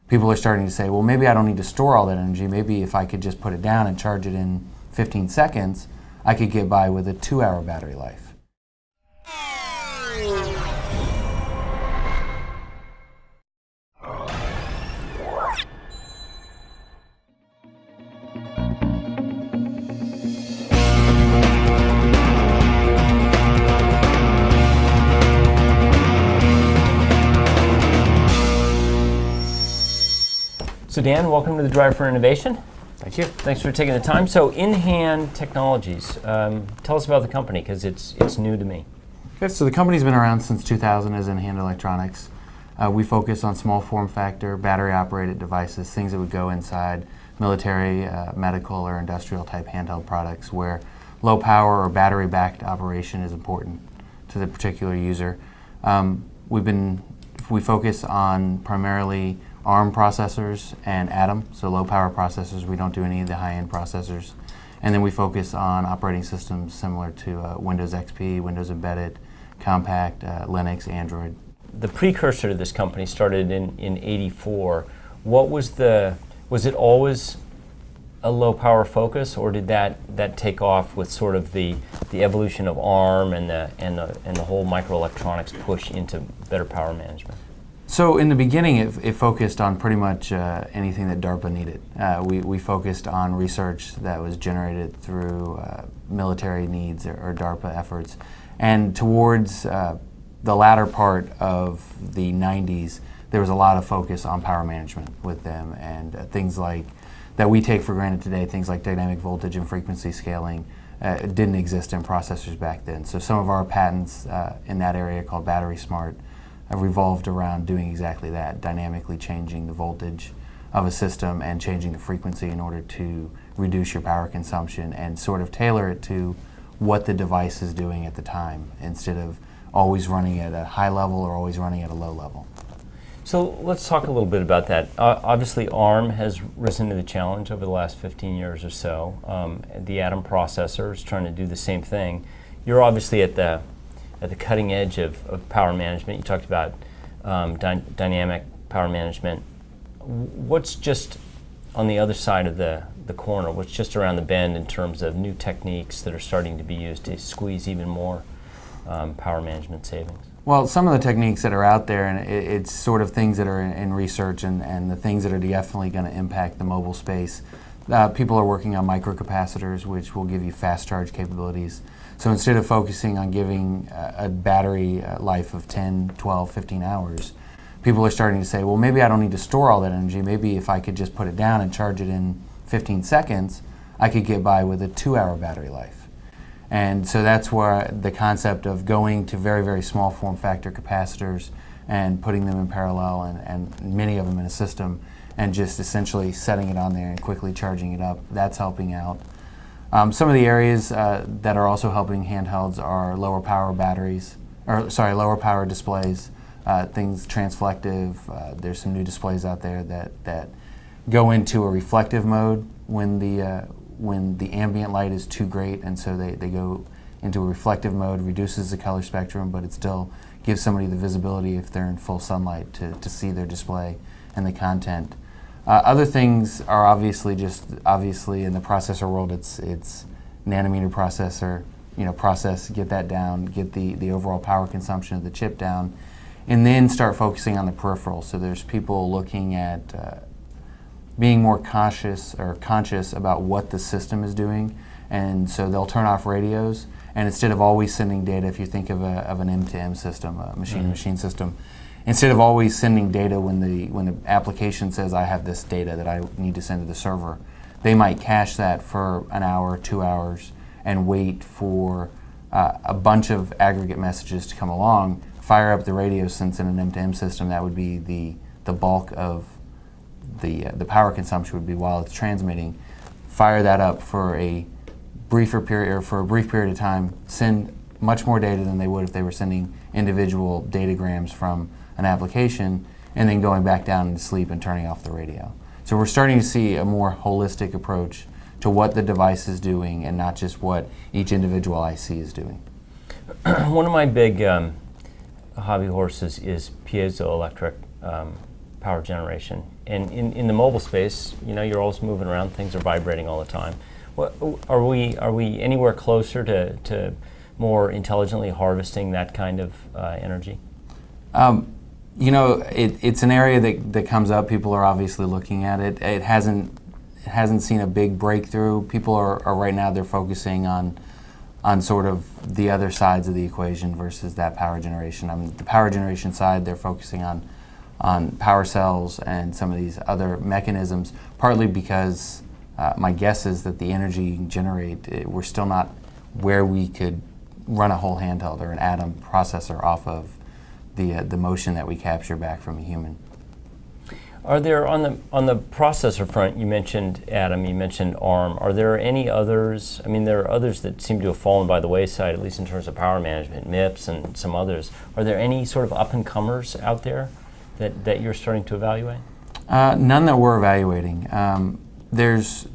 people are starting to say, well, maybe I don't need to store all that energy. Maybe if I could just put it down and charge it in 15 seconds, I could get by with a 2-hour battery life. So Dan, welcome to the Drive for Innovation. Thank you. Thanks for taking the time. So InHand Technologies, tell us about the company, because it's new to me. Okay, so the company's been around since 2000 as InHand Electronics. We focus on small form factor, battery-operated devices, things that would go inside military, medical, or industrial type handheld products where low power or battery-backed operation is important to the particular user. We focus on primarily ARM processors and Atom, so low power processors. We don't do any of the high-end processors. And then we focus on operating systems similar to Windows XP, Windows Embedded, Compact, Linux, Android. The precursor to this company started in '84. Was it always a low power focus, or did that take off with sort of the evolution of ARM and the whole microelectronics push into better power management? So in the beginning, it focused on pretty much anything that DARPA needed. We focused on research that was generated through military needs or DARPA efforts. And towards the latter part of the 90s, there was a lot of focus on power management with them, and things like that we take for granted today, things like dynamic voltage and frequency scaling, didn't exist in processors back then. So some of our patents in that area, called Battery Smart, revolved around doing exactly that, dynamically changing the voltage of a system and changing the frequency in order to reduce your power consumption and sort of tailor it to what the device is doing at the time, instead of always running at a high level or always running at a low level. So let's talk a little bit about that. Obviously ARM has risen to the challenge over the last 15 years or so. The Atom processor is trying to do the same thing. You're obviously at the cutting edge of power management. You talked about dynamic power management. What's just on the other side of the corner? What's just around the bend in terms of new techniques that are starting to be used to squeeze even more power management savings? Well, some of the techniques that are out there, and it's sort of things that are in research and the things that are definitely going to impact the mobile space. People are working on microcapacitors, which will give you fast charge capabilities. So instead of focusing on giving a battery life of 10, 12, 15 hours, people are starting to say, well, maybe I don't need to store all that energy. Maybe if I could just put it down and charge it in 15 seconds, I could get by with a 2-hour battery life. And so that's where the concept of going to very, very small form factor capacitors and putting them in parallel and many of them in a system and just essentially setting it on there and quickly charging it up, that's helping out. Some of the areas that are also helping handhelds are lower power lower power displays, things transflective. There's some new displays out there that go into a reflective mode when the ambient light is too great, and so they go into a reflective mode, reduces the color spectrum, but it still gives somebody the visibility if they're in full sunlight to see their display and the content. Other things are obviously in the processor world, it's nanometer processor, process, get that down, get the overall power consumption of the chip down, and then start focusing on the peripheral. So there's people looking at being more conscious about what the system is doing, and so they'll turn off radios, and instead of always sending data, if you think of an M2M system, a machine-to-machine system, instead of always sending data when the application says I have this data that I need to send to the server, they might cache that for an hour, 2 hours, and wait for a bunch of aggregate messages to come along, fire up the radio, since in an M2M system that would be the bulk of the power consumption would be while it's transmitting, fire that up for a brief period of time, send much more data than they would if they were sending individual datagrams from an application, and then going back down to sleep and turning off the radio. So we're starting to see a more holistic approach to what the device is doing and not just what each individual IC is doing. One of my big hobby horses is piezoelectric power generation. And in the mobile space, you know, you're always moving around, things are vibrating all the time. What, are we anywhere closer to more intelligently harvesting that kind of energy? You know, it's an area that comes up. People are obviously looking at it. It hasn't seen a big breakthrough. People are right now, they're focusing on sort of the other sides of the equation versus that power generation. I mean, the power generation side, they're focusing on power cells and some of these other mechanisms, partly because my guess is that the energy you can generate, we're still not where we could run a whole handheld or an Atom processor off of the motion that we capture back from a human. Are there, on the processor front, you mentioned Atom, you mentioned ARM, are there any others? I mean, there are others that seem to have fallen by the wayside, at least in terms of power management, MIPS and some others. Are there any sort of up-and-comers out there that you're starting to evaluate? None that we're evaluating. There's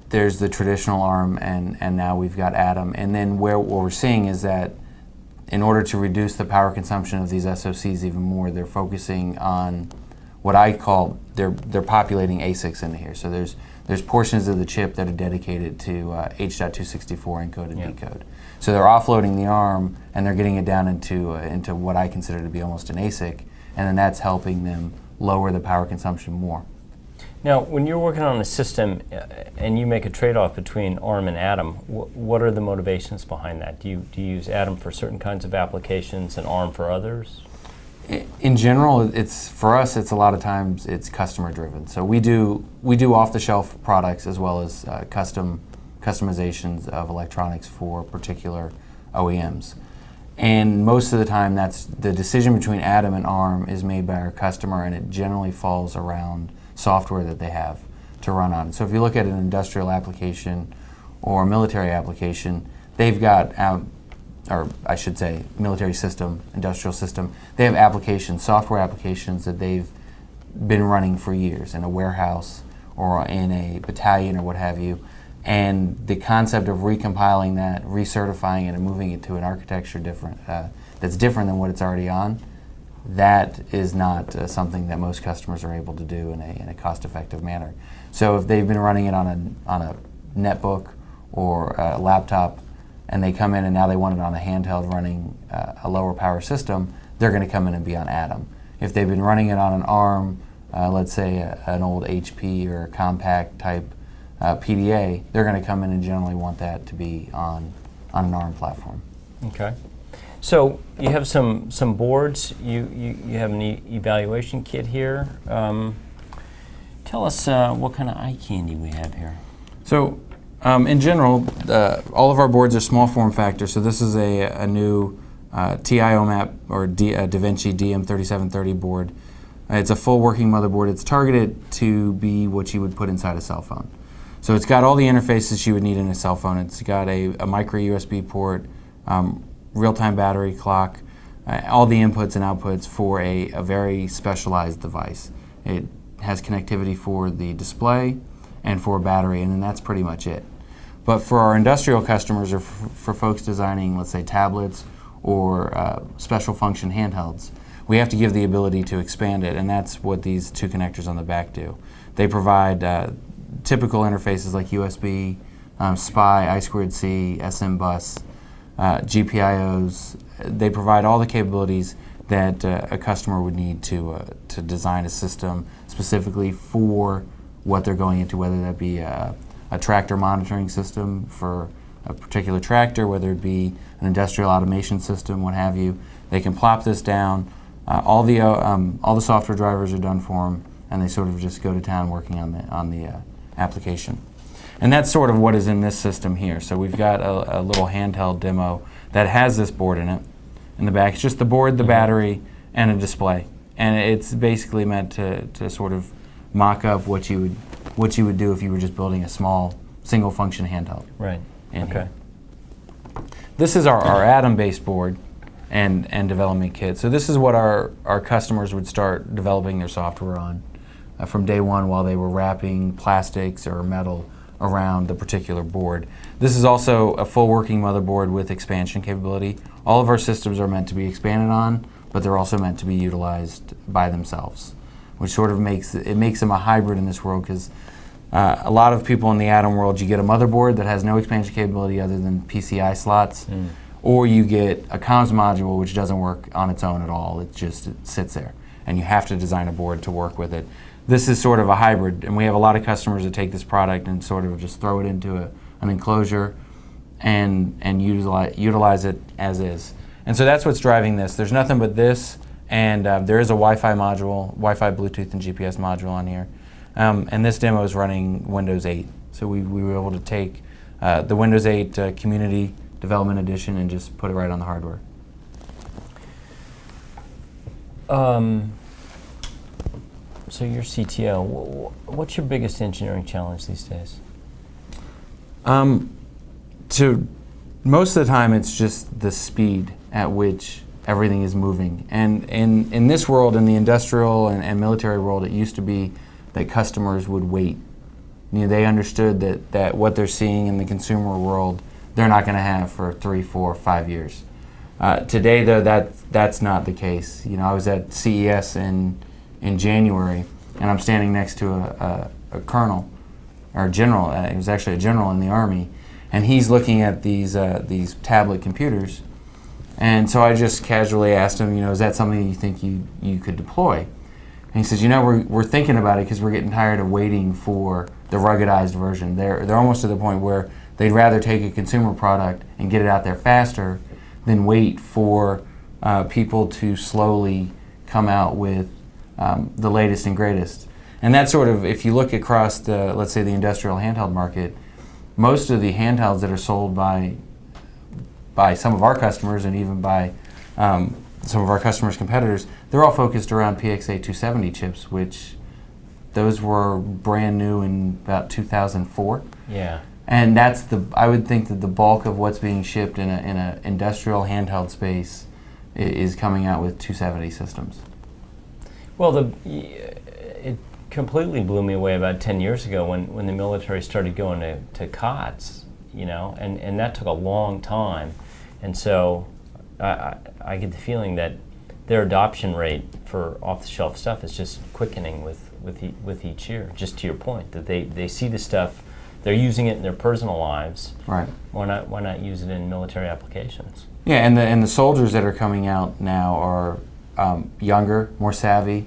the traditional ARM, and now we've got Atom. And then what we're seeing is that in order to reduce the power consumption of these SoCs even more, they're focusing on what I call, they're populating ASICs into here. So there's portions of the chip that are dedicated to H.264 encode and decode. So they're offloading the ARM and they're getting it down into what I consider to be almost an ASIC, and then that's helping them lower the power consumption more. Now, when you're working on a system and you make a trade-off between ARM and Atom, what are the motivations behind that? Do you use Atom for certain kinds of applications and ARM for others? In general, for us, it's a lot of times it's customer driven. So we do off-the-shelf products as well as customizations of electronics for particular OEMs. And most of the time, that's the decision between Atom and ARM is made by our customer, and it generally falls around software that they have to run on. So if you look at an industrial application or a military application, they've got or I should say military system, industrial system, they have applications, software applications that they've been running for years in a warehouse or in a battalion or what have you. And the concept of recompiling that, recertifying it, and moving it to an architecture that's different than what it's already on, that is not something that most customers are able to do in a cost-effective manner. So if they've been running it on a netbook or a laptop, and they come in and now they want it on a handheld running a lower power system, they're going to come in and be on Atom. If they've been running it on an ARM, let's say an old HP or a compact type PDA, they're going to come in and generally want that to be on an ARM platform. Okay. So you have some boards. You have an evaluation kit here. Tell us what kind of eye candy we have here. So in general, all of our boards are small form factor. So this is a new TI-OMAP or DaVinci DM3730 board. It's a full working motherboard. It's targeted to be what you would put inside a cell phone. So it's got all the interfaces you would need in a cell phone. It's got a micro USB port, real-time battery clock, all the inputs and outputs for a very specialized device. It has connectivity for the display and for a battery, and then that's pretty much it. But for our industrial customers, or for folks designing, let's say, tablets or special function handhelds, we have to give the ability to expand it, and that's what these two connectors on the back do. They provide typical interfaces like USB, SPI, I2C, SM bus, GPIOs. They provide all the capabilities that a customer would need to design a system specifically for what they're going into, whether that be a tractor monitoring system for a particular tractor, whether it be an industrial automation system, what have you. They can plop this down. All the software drivers are done for them, and they sort of just go to town working on the application. And that's sort of what is in this system here. So we've got a little handheld demo that has this board in it. In the back, it's just the board, the battery, and a display. And it's basically meant to sort of mock up what you would do if you were just building a small single function handheld. Right. Okay. Here. This is our Atom-based board and development kit. So this is what our customers would start developing their software on from day one while they were wrapping plastics or metal around the particular board. This is also a full working motherboard with expansion capability. All of our systems are meant to be expanded on, but they're also meant to be utilized by themselves. which sort of makes them a hybrid in this world, because a lot of people in the Atom world, you get a motherboard that has no expansion capability other than PCI slots, or you get a comms module which doesn't work on its own at all. It sits there, and you have to design a board to work with it. This is sort of a hybrid, and we have a lot of customers that take this product and sort of just throw it into an enclosure and utilize it as is. And so that's what's driving this. There's nothing but this, and there is a Wi-Fi module, Wi-Fi, Bluetooth, and GPS module on here. And this demo is running Windows 8. So we were able to take the Windows 8 Community Development Edition and just put it right on the hardware. So you're CTO. What's your biggest engineering challenge these days? Most of the time, it's just the speed at which everything is moving. And in this world, in the industrial and military world, it used to be that customers would wait. You know, they understood that what they're seeing in the consumer world, they're not going to have for 3, 4, 5 years. Today, though, that's not the case. You know, I was at CES in January, and I'm standing next to a colonel or a general. He was actually a general in the Army, and he's looking at these tablet computers. And so I just casually asked him, you know, is that something you think you could deploy? And he says, you know, we're thinking about it because we're getting tired of waiting for the ruggedized version. They're almost to the point where they'd rather take a consumer product and get it out there faster than wait for people to slowly come out with the latest and greatest. And that's sort of, if you look across the, let's say, the industrial handheld market, most of the handhelds that are sold by some of our customers and even by some of our customers' competitors, they're all focused around PXA 270 chips, which those were brand new in about 2004. Yeah. And that's I would think that the bulk of what's being shipped in a industrial handheld space is coming out with 270 systems. Well, it completely blew me away about 10 years ago when the military started going to COTS, you know, and that took a long time. And so I get the feeling that their adoption rate for off-the-shelf stuff is just quickening with each year. Just to your point, that they see the stuff, they're using it in their personal lives. Right. Why not use it in military applications? Yeah, and the soldiers that are coming out now are younger, more savvy.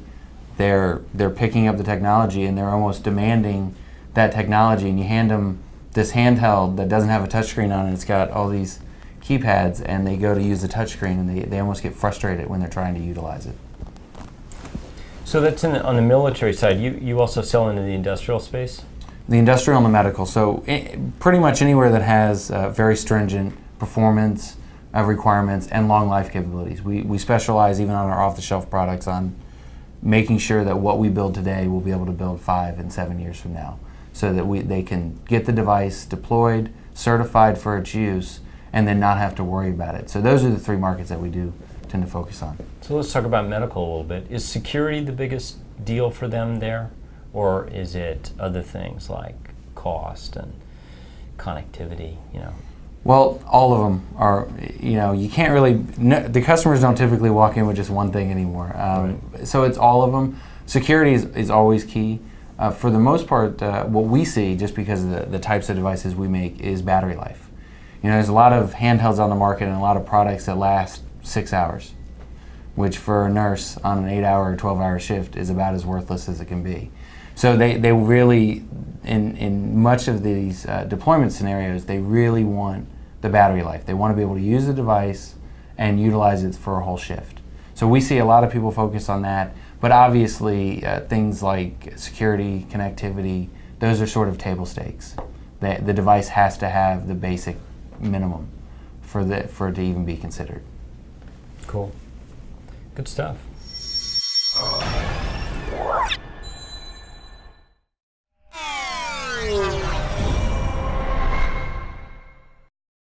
They're picking up the technology, and they're almost demanding that technology. And you hand them this handheld that doesn't have a touchscreen on it. It's got all these keypads, and they go to use the touchscreen, and they almost get frustrated when they're trying to utilize it. So that's on the military side. You also sell into the industrial space? The industrial and the medical. So pretty much anywhere that has very stringent performance requirements and long life capabilities. We specialize even on our off-the-shelf products on making sure that what we build today we'll be able to build 5 and 7 years from now, so that they can get the device deployed, certified for its use, and then not have to worry about it. So those are the 3 markets that we do tend to focus on. So let's talk about medical a little bit. Is security the biggest deal for them there, or is it other things like cost and connectivity, you know? Well, all of them are, you know, you can't really, the customers don't typically walk in with just one thing anymore. Right. So it's all of them. Security is always key. For the most part, what we see, just because of the types of devices we make, is battery life. You know, there's a lot of handhelds on the market and a lot of products that last 6 hours, which for a nurse on an 8-hour or 12-hour shift is about as worthless as it can be. So they really, in much of these deployment scenarios, they really want the battery life. They want to be able to use the device and utilize it for a whole shift. So we see a lot of people focus on that, but obviously things like security, connectivity, those are sort of table stakes. The device has to have the basic minimum for it to even be considered. Cool. Good stuff.